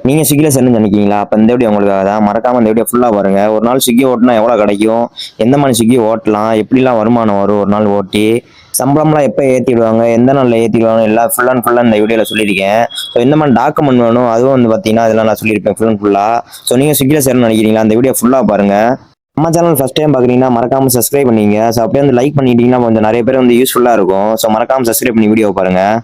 நீங்கள் ஸ்விக்கியில் சேர்ந்து நினைக்கிறீங்களா? அப்போ இந்த வீடியோ உங்களுக்காக தான். மறக்காமல் இந்த வீடியோ ஃபுல்லாக பாருங்கள். ஒரு நாள் ஸ்விக்கி ஓட்டினா எவ்வளோ கிடைக்கும், எந்த மாதிரி ஸ்விக்கி ஓட்டலாம், எப்படிலாம் வருமானம் வரும் ஒரு நாள் ஓட்டி, சம்பளம்லாம் எப்போ ஏற்றிடுவாங்க, எந்த நாளில் ஏற்றிடுவாங்க, எல்லாம் ஃபுல்லாக இந்த வீடியோவில் சொல்லியிருக்கேன். ஸோ இந்த மாதிரி டாக்குமெண்ட் வேணும், அதுவும் பார்த்தீங்கன்னா அதெல்லாம் நான் சொல்லியிருப்பேன் ஃபுல்லாக. ஸோ நீங்கள் ஸ்விக்கியில் சேரணும்னு நினைக்கிறீங்களா? அந்த வீடியோ ஃபுல்லாக பாருங்கள். நம்ம சேனல் ஃபஸ்ட் டைம் பார்க்குறீங்கன்னா மறக்காமல் சப்ஸ்கிரைப் பண்ணிங்க. ஸோ அப்படியே லைக் பண்ணிட்டீங்கன்னா கொஞ்சம் நிறைய பேர் யூஸ்ஃபுல்லாக இருக்கும். ஸோ மறக்காமல் சப்ஸ்கிரைப் பண்ணி வீடியோ பாருங்கள்.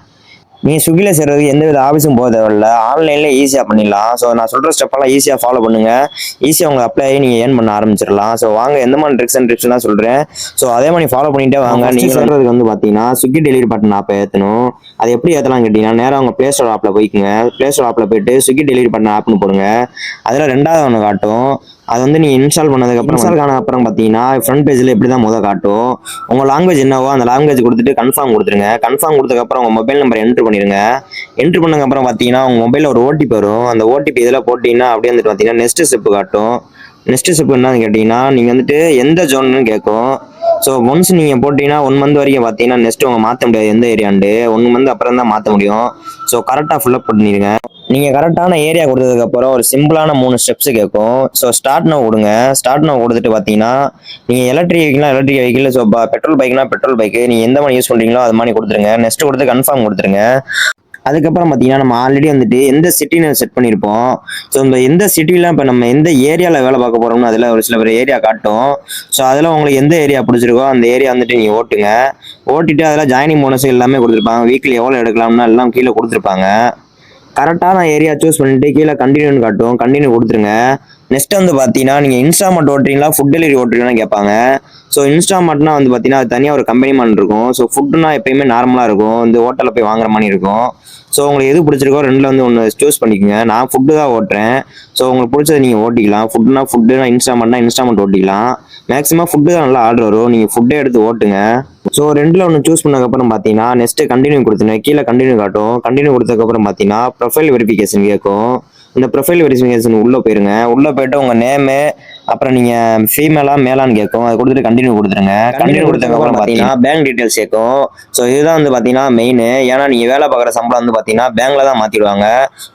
நீங்கள் ஸ்விக்கியில் சேர்றதுக்கு எந்த வித ஆஃபீஸும் போக தேவையில்ல, ஆன்லைன்லேயே ஈஸியாக பண்ணிடலாம். ஸோ நான் சொல்கிற ஸ்டெப்பெல்லாம் ஈஸியாக ஃபாலோ பண்ணுங்கள், ஈஸியாக உங்கள் அப்ளை நீங்கள் ஏர்ன் பண்ண ஆரம்பிச்சிடலாம். ஸோ வாங்க எந்த மாதிரி ட்ரிக்ஸ்லாம் சொல்கிறேன். ஸோ அதே மாதிரி ஃபாலோ பண்ணிகிட்டே வாங்க. நீங்கள் சொல்கிறதுக்கு பார்த்தீங்கன்னா ஸ்விக்கி டெலிவரி பட்டன் ஆப்பை ஏற்றணும். அது எப்படி ஏற்றலாம் கேட்டிங்கன்னா, நேராக உங்கள் ப்ளே ஸ்டோர் ஆப்பில் போய்க்குங்க. ப்ளே ஸ்டோர் ஆப்பில் போய்ட்டு ஸ்விக்கி டெலிவரி பட்டன் ஆப்னு போடுங்க. அதில் ரெண்டாவது ஒன்று காட்டும். அது நீங்கள் இன்ஸ்டால் பண்ணதுக்கப்புறம் அப்புறம் பார்த்தீங்கன்னா ஃப்ரண்ட் பேஜில் எப்படி தான் காட்டும். உங்கள் லாங்குவேஜ் என்னவோ அந்த லாங்குவேஜ் கொடுத்துட்டு கன்ஃபார்ம் கொடுத்துருங்க. கன்ஃபார்ம் கொடுத்ததுக்கப்புறம் உங்கள் மொபைல் நம்பர் என்ட்ரு பண்ணிடுங்க. என்ட்ரு பண்ணதுக்கப்புறம் பார்த்தீங்கன்னா உங்கள் மொபைலில் ஒரு ஓடிபி வரும். அந்த ஓடிபி இதில் போட்டிங்கன்னா அப்படியே பார்த்தீங்கன்னா நெக்ஸ்ட் ஸ்டெப் காட்டும். நெக்ஸ்ட் ஸ்டெப் என்னன்னு கேட்டிங்கன்னா, நீங்கள் எந்த ஜோன்னு கேட்கும். ஸோ ஒன்ஸ் நீங்கள் போட்டிங்கன்னா 1 மந்த் வரைக்கும் பார்த்தீங்கன்னா நெக்ஸ்ட் உங்கள் மாற்ற முடியாது எந்த ஏரியாண்டு. 1 மந்த் அப்புறம் தான் மாற்ற முடியும். ஸோ கரெக்டாக ஃபில்அப் பண்ணிடுங்க. நீங்கள் கரெக்டான ஏரியா கொடுத்ததுக்கப்புறம் ஒரு சிம்பிளான 3 ஸ்டெப்ஸ் கேட்கும். ஸோ ஸ்டார்ட் நவ் கொடுங்க. ஸ்டார்ட் நவ் கொடுத்துட்டு பார்த்தீங்கன்னா நீங்கள் எலக்ட்ரிக் வெஹிக்கிள், ஸோ பெட்ரோல் பைக்னா பெட்ரோல் பைக்கு நீங்கள் எந்த மாதிரி யூஸ் பண்ணுறீங்களோ அது மாதிரி கொடுத்துருங்க. நெக்ஸ்ட் கொடுத்து கன்ஃபார்ம் கொடுத்துருங்க. அதுக்கப்புறம் பார்த்தீங்கன்னா நம்ம ஆல்ரெடி எந்த சிட்டின்னு செட் பண்ணியிருப்போம். ஸோ இந்த எந்த சிட்டியில் இப்போ நம்ம எந்த ஏரியாவில் வேலை பார்க்க போகிறோம்னு அதில் ஒரு சில பேர் ஏரியா காட்டும். ஸோ அதில் உங்களுக்கு எந்த ஏரியா பிடிச்சிருக்கோ அந்த ஏரியா நீங்கள் ஓட்டுங்க. ஓட்டிட்டு அதில் ஜாயினிங் போனஸ் எல்லாமே கொடுத்துருப்பாங்க. வீக்லி எவ்வளோ எடுக்கலாம்னா எல்லாம் கீழே கொடுத்துருப்பாங்க. கரெக்டான ஏரியா சூஸ் பண்ணிட்டு கீழே கண்டினியூன்னு காட்டும். கண்டினியூ கொடுத்துருங்க. நெக்ஸ்ட் பார்த்தீங்கன்னா நீங்கள் இன்ஸ்டாமார்ட் ஓட்டுறீங்களா ஃபுட் டெலிவரி ஓட்டுறீங்கன்னு கேட்பாங்க. ஸோ இன்ஸ்டாமார்ட்னா பார்த்தீங்கன்னா அது தனியாக ஒரு கம்பெனி மாதிரி இருக்கும். ஸோ ஃபுட்டுனா எப்பயுமே நார்மலாக இருக்கும், ஹோட்டலில் போய் வாங்குற மாதிரி இருக்கும். ஸோ உங்களுக்கு எது பிடிச்சிருக்கோ ரெண்டில் ஒன்று சூஸ் பண்ணிக்கோங்க. நான் ஃபுட்டு தான் ஓட்டுறேன். ஸோ உங்களுக்கு பிடிச்சதை நீங்கள் ஓட்டிக்கலாம். ஃபுட்டுனா இன்ஸ்டாமார்ட் ஓட்டிக்கலாம். மேக்ஸிமம் ஃபுட்டு தான் நல்லா ஆர்டர் வரும். நீங்கள் ஃபுட்டே எடுத்து ஓட்டுங்க. ஸோ ரெண்டில் ஒன்று சூஸ் பண்ணதுக்கப்புறம் பார்த்தீங்கன்னா நெக்ஸ்ட்டு கண்டினியூ கொடுத்துருங்க. கீழே கண்டினியூ காட்டும். கண்டினியூ கொடுத்ததுக்கப்புறம் பார்த்தீங்கன்னா ப்ரொஃபைல் வெரிஃபிகேஷன் கேட்கும். இந்த ப்ரொஃபைல் வெரிஃபிகேஷன் உள்ளே போயிருங்க. உள்ளே போய்ட்டு உங்கள் நேமு, அப்புறம் நீங்கள் ஃபீமேலா மேலான்னு கேட்கும். அதை கொடுத்துட்டு கண்டினியூ கொடுத்துருங்க. கண்டினியூ கொடுத்ததுக்கப்புறம் பார்த்தீங்கன்னா பேங்க் டீட்டெயில்ஸ் கேட்கும். ஸோ இதுதான் பார்த்தீங்கன்னா மெயின். ஏன்னா நீங்கள் வேலை பார்க்குற சம்பளம் பார்த்தீங்கன்னா பேங்க்ல தான் மாற்றிடுவாங்க.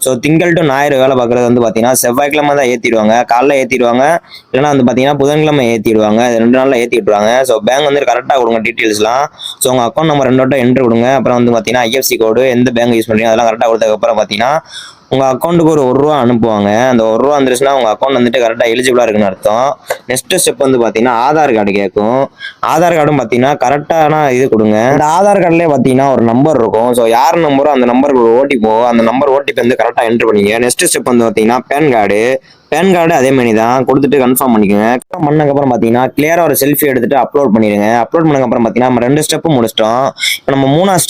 ஸோ திங்கள் டு ஞாயிறு வேலை பார்க்குறது பார்த்தீங்கன்னா செவ்வாய்க்கிழமை தான் ஏற்றிடுவாங்க. காலைல ஏற்றிடுவாங்க, இல்லைன்னா பார்த்தீங்கன்னா புதன்கிழமை ஏற்றிடுவாங்க. 2 நாளில் ஏற்றி விட்டுருவாங்க. ஸோ பேங்க் கரெக்டாக கொடுங்க டீட்டெயில்ஸ்லாம். ஸோ உங்கள் அக்கௌண்ட் நம்பர் 2 வட்டம் என்ட்ரு கொடுங்க. அப்புறம் பார்த்தீங்கன்னா ஐஎஃப்சி கோடு, எந்த பேங்க் யூஸ் பண்ணுறீங்க அதெல்லாம் கரெக்டாக கொடுத்ததுக்கப்புறம் பார்த்தீங்கன்னா உங்கள் அக்கௌண்ட்டுக்கு ஒரு ரூபா அனுப்புவாங்க. அந்த ரூபா வந்துருச்சுன்னா உங்கள் அக்கௌண்ட் கரெக்டாக எலிஜிபிளாக இருக்குன்னு அர்த்தம். நெக்ஸ்ட் ஸ்டெப் பார்த்தீங்கன்னா ஆதார் கார்டு கேட்கும். ஆதார் கார்டும் பார்த்தீங்கன்னா கரெக்டான இது கொடுங்க. இந்த ஆதார் கார்டுலேயே பார்த்தீங்கன்னா ஒரு நம்பர் இருக்கும். ஸோ யார் நம்பரோ அந்த நம்பருக்கு ஒரு ஓடிபி, அந்த நம்பர் ஓடிபி கரெக்டாக என்ட்ரு பண்ணிங்க. நெக்ஸ்ட் ஸ்டெப் பார்த்தீங்கன்னா பேன் கார்டு அதே மாதிரி தான் கொடுத்துட்டு கன்ஃபார்ம் பண்ணிக்கோங்க. கன்ஃபார்ம் பண்ணதுக்கப்புறம் பார்த்தீங்கன்னா கிளியராக ஒரு செல்ஃபி எடுத்துட்டு அப்லோட் பண்ணிடுங்க. அப்லோட் பண்ணதுக்கப்புறம் பார்த்தீங்கன்னா நம்ம 2 ஸ்டெப்பு முடிச்சிட்டோம். இப்போ நம்ம 3ஆவது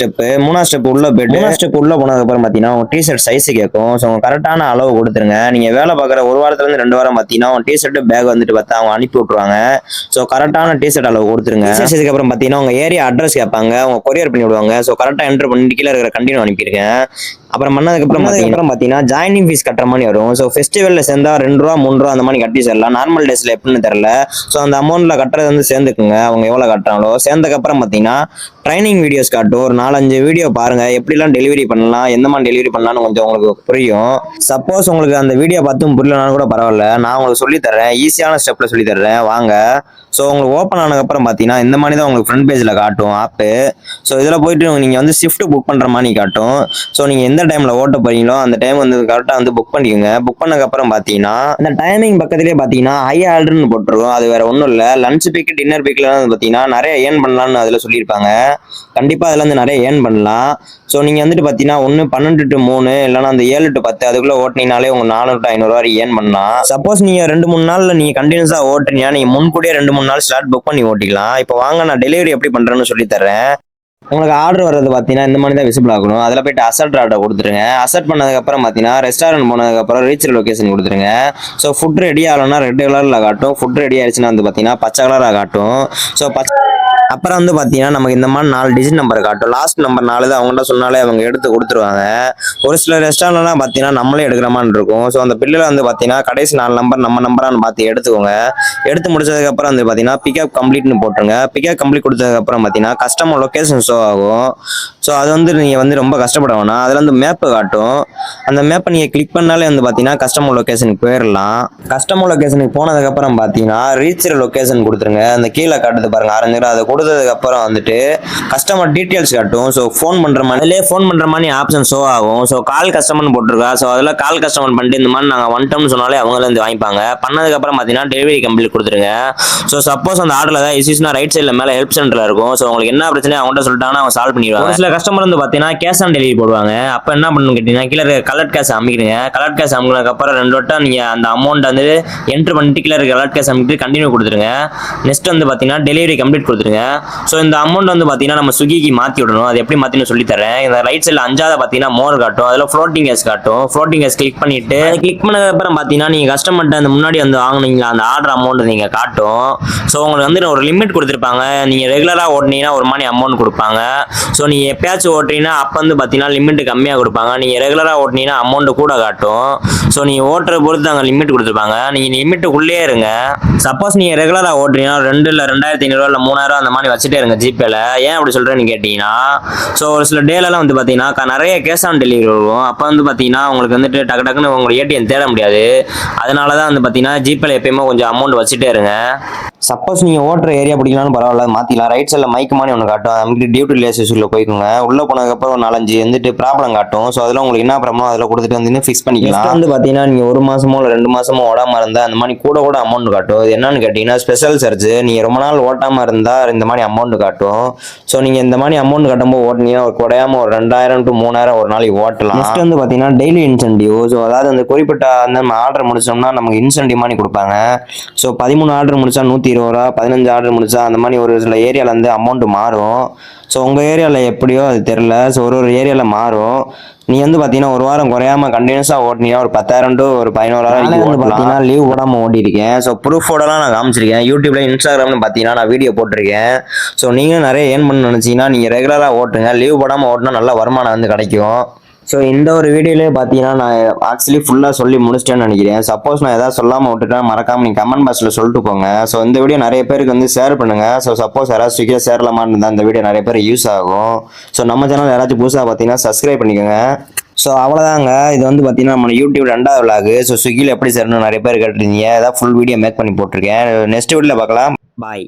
ஸ்டெப் உள்ள போயிட்டு 3ஆவது ஸ்டெப் உள்ள போனதுக்கப்புறம் பார்த்தீங்கன்னா உங்கள் டிஷர்ட் சைஸ் கேட்கும். ஸோ உங்கள் கரெக்டான அளவு கொடுத்துருங்க. நீங்கள் வேலை பார்க்குற 1 வாரத்துலேருந்து 2 வாரம் பார்த்தீங்கன்னா உங்கள் டிஷர்ட் பேக் பார்த்தா அவங்க அனுப்பி விட்ருவாங்க. ஸோ கரெக்டான டிஷர்ட் அளவு கொடுத்துருங்க. அதுக்கப்புறம் பார்த்தீங்கன்னா உங்கள் ஏரியா அட்ரஸ் கேட்பாங்க, அவங்க கொரியர் பண்ணி விடுவாங்க. ஸோ கரெக்டாக என்ட்ரு பண்ணிட்டு கீழே இருக்கிற கண்டினியூ அனுப்பியிருக்கேன். அப்புறம் பண்ணதுக்கப்புறம் பார்த்தீங்கன்னா ஜாயினிங் ஃபீஸ் கட்டுற மாதிரி வரும். ஸோ ஃபெஸ்டிவலில் சேர்ந்தா 2 ரூபா 3 ரூபா அந்த மாதிரி கட்டி சேரலாம். நார்மல் டேஸில் எப்படின்னு தெரியல. ஸோ அந்த அமௌண்ட்டில் கட்டுறது சேர்ந்துக்குங்க. அவங்க எவ்வளோ கட்டுறாங்களோ. சேர்ந்ததுக்கப்புறம் பார்த்தீங்கன்னா ட்ரைனிங் வீடியோஸ் காட்டும். ஒரு 4-5 வீடியோ பாருங்கள், எப்படிலாம் டெலிவரி பண்ணலாம், எந்த மாதிரி டெலிவரி பண்ணலாம்னு கொஞ்சம் உங்களுக்கு புரியும். சப்போஸ் உங்களுக்கு அந்த வீடியோ பார்த்தும் புரியலனாலும் கூட பரவாயில்ல, நான் உங்களுக்கு சொல்லித்தரேன். ஈஸியான ஸ்டெப்பில் சொல்லித்தரேன் வாங்க. ஸோ உங்களுக்கு ஓப்பன் ஆனதுக்கப்புறம் பார்த்தீங்கன்னா இந்த மாதிரி தான் உங்களுக்கு ஃப்ரண்ட் பேஜில் காட்டும் ஆப்பு. ஸோ இதில் போயிட்டு நீங்கள் ஷிஃப்ட் புக் பண்ணுற மாதிரி காட்டும். ஸோ நீங்கள் எந்த டைமில் ஓட்ட போறீங்களோ அந்த டைம் கரெக்டாக புக் பண்ணிக்கோங்க. புக் பண்ணதுக்கப்புறம் பார்த்தீங்கன்னா இந்த டைமிங் பக்கத்துலேயே பார்த்தீங்கன்னா ஹை ஆர்டர்னு போட்டுருக்கும். அது வேற ஒன்றும் இல்லை, லஞ்ச் பிக் டின்னர் பிக்லாம் பார்த்தீங்கன்னா நிறைய ஏர்ன் பண்ணலாம்னு அதில் சொல்லியிருப்பாங்க. கண்டிப்பாக அதில் நிறைய ஏர்ன் பண்ணலாம். ஸோ நீங்கள் பார்த்தீங்கன்னா 12 to 3 இல்லைனா அந்த 7 to 10 அதுக்குள்ளே ஓட்டினாலே உங்கள் 400 to 500 வரை ஏர்ன் பண்ணலாம். சப்போஸ் நீங்கள் 2-3 நாளில் நீங்கள் கண்டினியூஸாக ஓட்டுறீங்க, நீங்கள் முன்கூட்டியே 2-3 நாள் ஸ்லாட் புக் பண்ணி ஓட்டிக்கலாம். இப்போ வாங்க நான் டெலிவரி எப்படி பண்ணுறேன்னு சொல்லித்தரேன். உங்களுக்கு ஆர்டர் வர்றது பார்த்தீங்கன்னா இந்த மாதிரி தான் விசிபிள் ஆகணும். அதில் போய்ட்டு அசட் ஆர்டர் கொடுத்துருங்க. அசட் பண்ணதுக்கப்புறம் பார்த்தீங்கன்னா ரெஸ்டாரண்ட் போனதுக்கப்புறம் ரீச் லொகேஷன் கொடுத்துருங்க. ஸோ ஃபுட் ரெடி ஆகலைன்னா ரெட் கலரில் காட்டும். ஃபுட் ரெடி ஆயிடுச்சுன்னா பார்த்தீங்கன்னா பச்சை கலராக காட்டும். ஸோ அப்புறம் வந்து பார்த்தீங்கன்னா நமக்கு இந்த மாதிரி 4 டிஜிட் நம்பர் காட்டும். லாஸ்ட் நம்பர் 4 தான் அவங்கள்ட்ட சொன்னாலே அவங்க எடுத்து கொடுத்துருவாங்க. ஒரு சில ரெஸ்டாரண்ட்லாம் பார்த்தீங்கன்னா நம்மளே எடுக்கிற மாதிரி இருக்கும். ஸோ அந்த பில்லில் வந்து பார்த்தீங்கன்னா கடைசி 4 நம்பர் நம்ம நம்பரான்னு பார்த்து எடுத்துக்கோங்க. எடுத்து முடிச்சதுக்கப்புறம் வந்து பார்த்தீங்கன்னா பிக்கப் கம்ப்ளீட்னு போட்டுருங்க. பிக்கப் கம்ப்ளீட் கொடுத்ததுக்கப்புறம் பார்த்தீங்கன்னா கஸ்டமர் லொக்கேஷன் ஷோ ஆகும். ஸோ அது வந்து நீங்கள் வந்து ரொம்ப கஷ்டப்பட வேணாம். அதில் வந்து மேப்பு காட்டும். அந்த மேப்பை நீங்கள் கிளிக் பண்ணாலே வந்து பார்த்தீங்கன்னா கஸ்டமர் லொக்கேஷனுக்கு போயிடலாம். கஸ்டமர் லொக்கேஷனுக்கு போனதுக்கப்புறம் பார்த்தீங்கன்னா ரீச் லொக்கேஷன் கொடுத்துருங்க. அந்த கீழே காட்டுது பாருங்க ஆரஞ்சு, அதை கொடுத்ததுக்கு அப்புறம் வந்துட்டு கஸ்டமர் டீடைல்ஸ் காட்டும். ஸோ ஃபோன் பண்ற மாதிரி அதிலே ஃபோன் பண்ற மாதிரி ஆப்ஷன் ஷோ ஆகும். ஸோ கால் கஸ்டமர்னு போட்டிருக்கா. ஸோ அதில் கால் கஸ்டமர் பண்ணிட்டு இந்த மாதிரி நாங்கள் வந்துட்டோம்னு சொன்னாலே அவங்கள வந்து வாங்கிப்பாங்க. பண்ணதுக்கு அப்புறம் பார்த்தீங்கன்னா டெலிவரி கம்ப்ளீட் கொடுத்துருங்க. ஸோ சப்போஸ் அந்த ஆர்டர்ல ஏதாவது இஷ்யூஸ்னா ரைட் சைடில் மேலே ஹெல்ப் சென்டர்ல இருக்கும். ஸோ உங்களுக்கு என்ன பிரச்சனை அவங்கள்ட்ட சொல்லிட்டாங்கன்னா அவங்க சால்வ் பண்ணிடுவாங்க. ஒரு சில கஸ்டமர் வந்து பார்த்தீங்கன்னா கேஷ் ஆன் டெலிவரி போடுவாங்க. அப்போ என்ன பண்ணணும்னு கேட்டீங்கன்னா கீழே கலர் கேஷ் அமைக்கிறீங்க. கலர் கேஷ் அமுக்கினதுக்கு அப்புறம் 2 வட்டம் நீங்க அந்த அமௌண்ட் வந்து என்ட்ரு பண்ணிட்டு கீழே கலர் கேஷ் அமைக்கிட்டு கண்டினியூ கொடுத்துருங்க. நெக்ஸ்ட் வந்து பார்த்தீங்கன்னா டெலிவரி கம்ப்ளீட் கொடுத்துருங்க. ஸோ இந்த அமௌண்ட் வந்து பார்த்தீங்கன்னா நம்ம ஸ்விக்கிக்கு மாற்றி விடணும். அது எப்படி மாற்றினு சொல்லி தரேன். இந்த ரைட் சைடில் 5வது பார்த்தீங்கன்னா மோர் காட்டும். அதில் ஃப்ளோட்டிங் கேஸ் காட்டும். ஃப்ளோட்டிங் கேஸ் கிளிக் பண்ணிட்டு கிளிக் பண்ணதுக்கப்புறம் பார்த்தீங்கன்னா நீங்கள் கஸ்டமர்கிட்ட அந்த முன்னாடி வந்து வாங்கினீங்களா அந்த ஆர்டர் அமௌண்ட் நீங்கள் காட்டும். ஸோ உங்களுக்கு வந்து ஒரு லிமிட் கொடுத்துருப்பாங்க. நீங்கள் ரெகுலராக ஓட்டினீங்கன்னா ஒரு மாதிரி அமௌண்ட் கொடுப்பாங்க. ஸோ நீங்கள் எப்பயாச்சும் ஓட்டுறீங்கன்னா அப்போ வந்து பார்த்தீங்கன்னா லிமிட் கம்மியாக கொடுப்பாங்க. நீங்கள் ரெகுலராக ஓட்டினீங்கன்னா அமௌண்ட் கூட காட்டும். ஸோ நீங்கள் ஓட்டுற பொறுத்து அங்கே லிமிட் கொடுத்துருப்பாங்க. நீங்கள் லிமிட்டுக்குள்ளே இருங்க. சப்போஸ் நீங்கள் ரெகுலராக ஓட்டுறீங்கன்னா 2 இல்லை 2500 இல்லை 3000 அந்த மாதிரி வச்சுட்டே இருங்க ஜிபேல. ஏன் அப்படி சொல்கிறேன்னு கேட்டிங்கன்னா ஸோ ஒரு சில டேலெலாம் வந்து பார்த்தீங்கன்னா நிறைய கேஷ் ஆன் டெலிவரி வரும். அப்போ வந்து பார்த்தீங்கன்னா உங்களுக்கு வந்துட்டு டக்குன்னு உங்களோட ஏடிஎம் தேட முடியாது. அதனால தான் வந்து பார்த்தீங்கன்னா ஜிபேல எப்பயுமே கொஞ்சம் அமௌண்ட் வச்சுட்டே இருங்க. சப்போஸ் நீங்கள் ஓட்டுற ஏரியா பிடிக்கலாம்னு பரவாயில்ல மாற்றிக்கலாம். ரைட் சைடில் மைக் மாதிரி ஒன்று காட்டும். அதுக்கு டியூ டு ரிலேஷன்ஷிப்பில் போய்க்குங்க. உள்ளே போனதுக்கப்புறம் ஒரு 4-5 வந்துட்டு ப்ராப்ளம் காட்டும். ஸோ அதில் உங்களுக்கு என்ன ப்ராப்ளம் அதில் கொடுத்துட்டு வந்து ஃபிக்ஸ் பண்ணிக்கலாம். வந்து பார்த்தீங்கன்னா நீங்கள் 1 மாதமோ இல்லை 2 மாதமோ ஓடாமல் இருந்தால் அந்த மாதிரி கூட அமௌண்ட் காட்டும். இது என்னன்னு கேட்டிங்கன்னா ஸ்பெஷல் சார்ஜ். நீங்கள் ரொம்ப நாள் ஓட்டாமல் இருந்தால் இந்த மாதிரி அமௌண்ட் காட்டும். ஸோ நீங்கள் இந்த மாதிரி அமௌண்ட் கட்டும்போது ஓட்டினீங்கன்னா ஒரு குறையாமல் ஒரு 2000 to 3000 ஒரு நாளைக்கு ஓட்டலாம். நெக்ஸ்ட் வந்து பார்த்தீங்கன்னா டெய்லி இன்சென்டிவ். ஸோ அதாவது அந்த குறிப்பிட்ட அந்த ஆர்டர் முடிச்சோம்னா நமக்கு இன்சென்டிவ் மாதிரி கொடுப்பாங்க. ஸோ 13 ஆர்டர் முடிச்சா 120 ரூபா, 15 ஆர்டர் முடிச்சா அந்த மாதிரி ஒரு சில ஏரியாவில் வந்து அமௌண்ட் மாறும். ஸோ உங்கள் ஏரியாவில் எப்படியோ அது தெரில. ஸோ ஒரு ஏரியாவில் மாறும். நீ வந்து பார்த்தீங்கன்னா ஒரு வாரம் குறையாம கண்டினியூஸாக ஓட்டினீங்கன்னா ஒரு 10,000 to ஒரு 11,000 வந்து பார்த்தீங்கன்னா லீவ் போடாமல் ஓட்டியிருக்கேன். ஸோ ப்ரூஃபோடலாம் நான் காமிச்சிருக்கேன். யூடியூப்ல இன்ஸ்டாகிராம்னு பார்த்தீங்கன்னா நான் வீடியோ போட்டிருக்கேன். ஸோ நீங்களும் நிறைய ஏர்ன் பண்ண நினச்சிங்கன்னா நீங்கள் ரெகுலராக ஓட்டுங்க. லீவ் போடாமல் ஓட்டினா நல்ல வருமானம் வந்து கிடைக்கும். ஸோ இந்த ஒரு வீடியோலேயே பார்த்தீங்கன்னா நான் ஆக்சுவலி ஃபுல்லாக சொல்லி முடிச்சிட்டேன்னு நினைக்கிறேன். சப்போஸ் நான் எதாவது சொல்லாமல் விட்டுட்டேன் மறக்காமல் நீங்கள் கமெண்ட் பாக்ஸில் சொல்லிட்டு போங்க. ஸோ இந்த வீடியோ நிறைய பேருக்கு வந்து ஷேர் பண்ணுங்கள். ஸோ சப்போஸ் யாராவது ஸ்விக்கியாக சேரலாமான்னு இருந்தால் இந்த வீடியோ நிறைய பேர் யூஸ் ஆகும். ஸோ நம்ம சேனல் யாராச்சும் புதுசாக பார்த்தீங்கன்னா சப்ஸ்கிரைப் பண்ணிக்கோங்க. ஸோ அவ்வளோதாங்க. இது வந்து பார்த்தீங்கன்னா நம்ம யூடியூப் 2வது விளாக். ஸோ ஸ்விக்கியில் எப்படி சேரணும் நிறைய பேர் கேட்டிருந்தீங்க. ஏதாவது ஃபுல் வீடியோ மேக் பண்ணி போட்டிருக்கேன். நெக்ஸ்ட் வீடியோவில் பார்க்கலாம். பாய்.